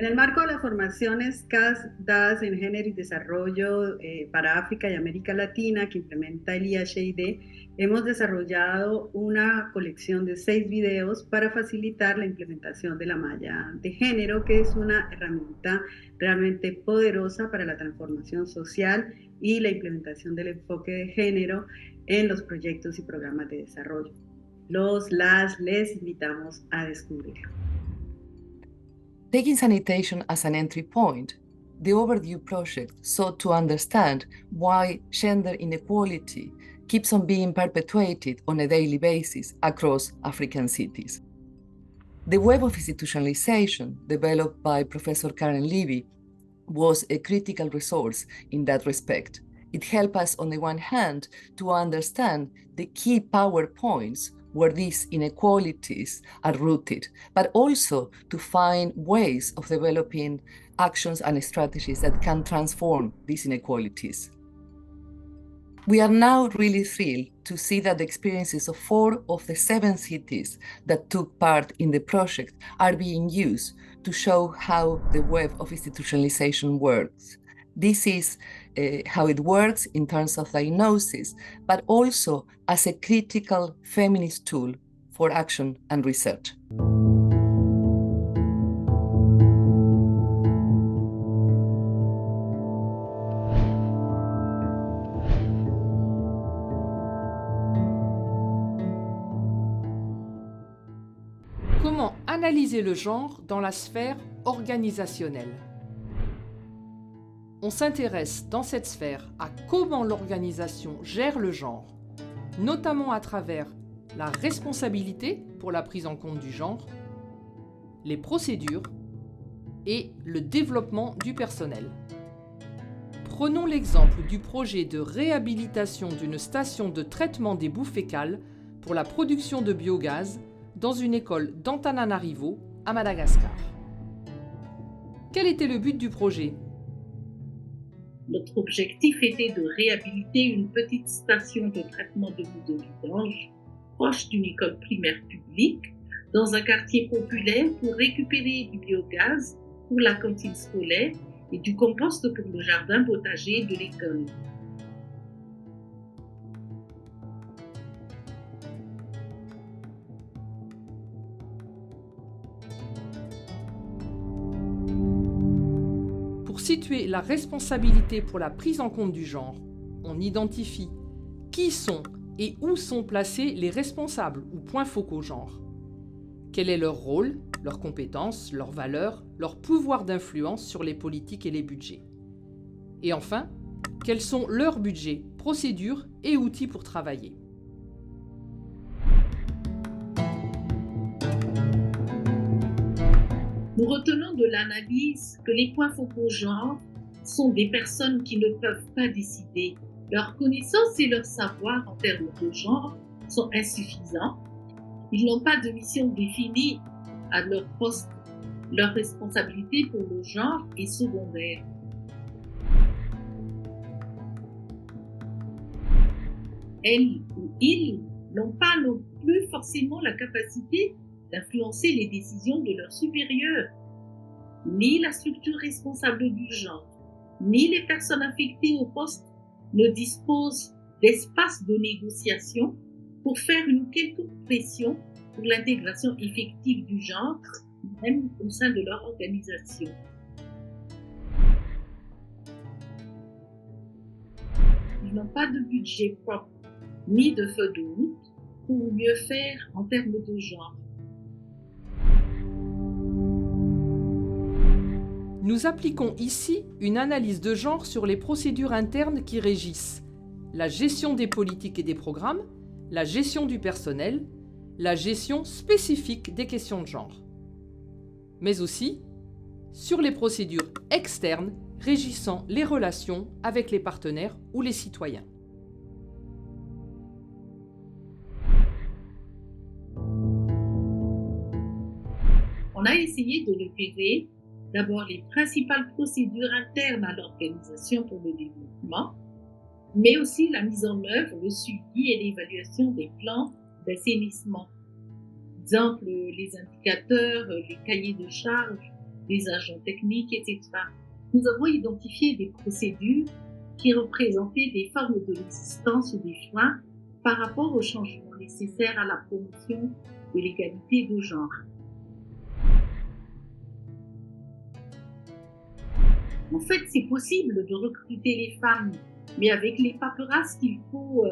En el marco de las formaciones CAS dadas en género y desarrollo para África y América Latina que implementa el IHID, hemos desarrollado una colección de 6 videos para facilitar la implementación de la malla de género, que es una herramienta realmente poderosa para la transformación social y la implementación del enfoque de género en los proyectos y programas de desarrollo. Les invitamos a descubrirlo. Taking sanitation as an entry point, the Overdue project sought to understand why gender inequality keeps on being perpetuated on a daily basis across African cities. The web of institutionalization, developed by Professor Karen Levy, was a critical resource in that respect. It helped us, on the one hand, to understand the key power points where these inequalities are rooted, but also to find ways of developing actions and strategies that can transform these inequalities. We are now really thrilled to see that the experiences of 4 of the 7 cities that took part in the project are being used to show how the web of institutionalization works. This is how it works in terms of diagnosis, but also as a critical feminist tool for action and research. Comment analyser le genre dans la sphère organisationnelle? On s'intéresse dans cette sphère à comment l'organisation gère le genre, notamment à travers la responsabilité pour la prise en compte du genre, les procédures et le développement du personnel. Prenons l'exemple du projet de réhabilitation d'une station de traitement des boues fécales pour la production de biogaz dans une école d'Antananarivo, à Madagascar. Quel était le but du projet? Notre objectif était de réhabiliter une petite station de traitement de boues de vidange proche d'une école primaire publique dans un quartier populaire pour récupérer du biogaz pour la cantine scolaire et du compost pour le jardin potager de l'école. Pour situer la responsabilité pour la prise en compte du genre, on identifie qui sont et où sont placés les responsables ou points focaux genre. Quel est leur rôle, leurs compétences, leurs valeurs, leur pouvoir d'influence sur les politiques et les budgets. Et enfin, quels sont leurs budgets, procédures et outils pour travailler. Nous retenons de l'analyse que les points focaux genre sont des personnes qui ne peuvent pas décider. Leurs connaissances et leur savoir en termes de genre sont insuffisants. Ils n'ont pas de mission définie à leur poste. Leur responsabilité pour le genre est secondaire. Elles ou ils n'ont pas non plus forcément la capacité d'influencer les décisions de leurs supérieurs. Ni la structure responsable du genre, ni les personnes affectées au poste ne disposent d'espace de négociation pour faire une quelconque pression pour l'intégration effective du genre, même au sein de leur organisation. Ils n'ont pas de budget propre, ni de feuille de route pour mieux faire en termes de genre. Nous appliquons ici une analyse de genre sur les procédures internes qui régissent la gestion des politiques et des programmes, la gestion du personnel, la gestion spécifique des questions de genre, mais aussi sur les procédures externes régissant les relations avec les partenaires ou les citoyens. On a essayé de repérer d'abord les principales procédures internes à l'organisation pour le développement, mais aussi la mise en œuvre, le suivi et l'évaluation des plans d'assainissement. Exemple, les indicateurs, les cahiers de charges des agents techniques, etc. Nous avons identifié des procédures qui représentaient des formes de résistance ou des freins par rapport aux changements nécessaires à la promotion de l'égalité de genre. En fait, c'est possible de recruter les femmes, mais avec les paperasses qu'il faut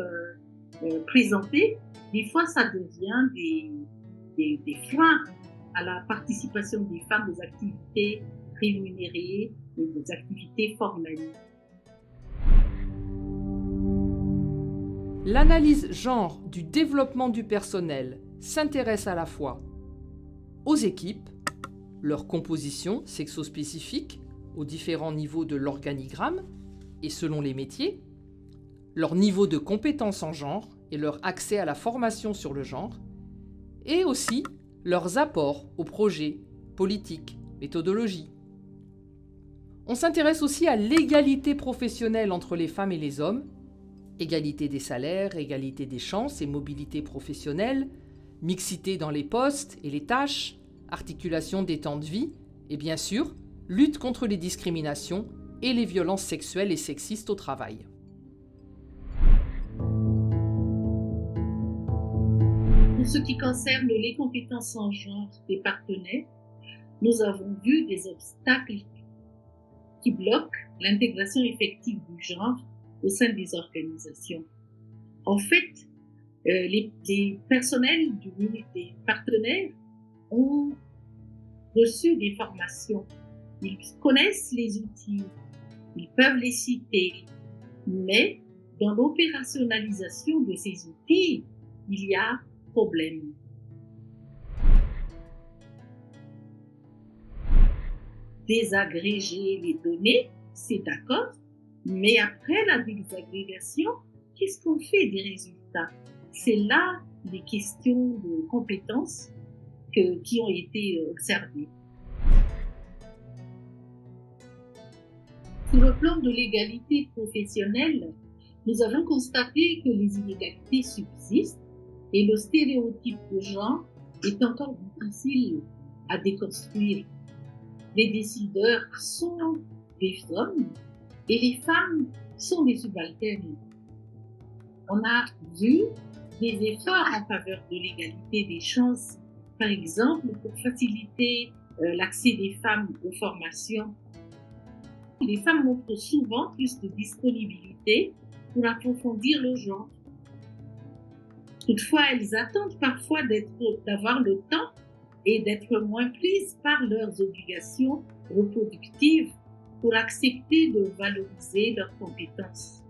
présenter, des fois ça devient des freins à la participation des femmes aux activités rémunérées et aux activités formelles. L'analyse genre du développement du personnel s'intéresse à la fois aux équipes, leur composition sexospécifique aux différents niveaux de l'organigramme et selon les métiers, leur niveau de compétence en genre et leur accès à la formation sur le genre, et aussi leurs apports aux projets, politiques, méthodologies. On s'intéresse aussi à l'égalité professionnelle entre les femmes et les hommes, égalité des salaires, égalité des chances et mobilité professionnelle, mixité dans les postes et les tâches, articulation des temps de vie et bien sûr, lutte contre les discriminations et les violences sexuelles et sexistes au travail. Pour ce qui concerne les compétences en genre des partenaires, nous avons vu des obstacles qui bloquent l'intégration effective du genre au sein des organisations. En fait, les personnels des partenaires ont reçu des formations. Ils connaissent les outils, ils peuvent les citer, mais dans l'opérationnalisation de ces outils, il y a problème. Désagréger les données, c'est d'accord, mais après la désagrégation, qu'est-ce qu'on fait des résultats? C'est là les questions de compétences qui ont été observées. Sur le plan de l'égalité professionnelle, nous avons constaté que les inégalités subsistent et le stéréotype de genre est encore difficile à déconstruire. Les décideurs sont des hommes et les femmes sont des subalternes. On a vu des efforts en faveur de l'égalité des chances, par exemple pour faciliter l'accès des femmes aux formations. Les femmes montrent souvent plus de disponibilité pour approfondir le genre. Toutefois, elles attendent parfois d'avoir le temps et d'être moins prises par leurs obligations reproductives pour accepter de valoriser leurs compétences.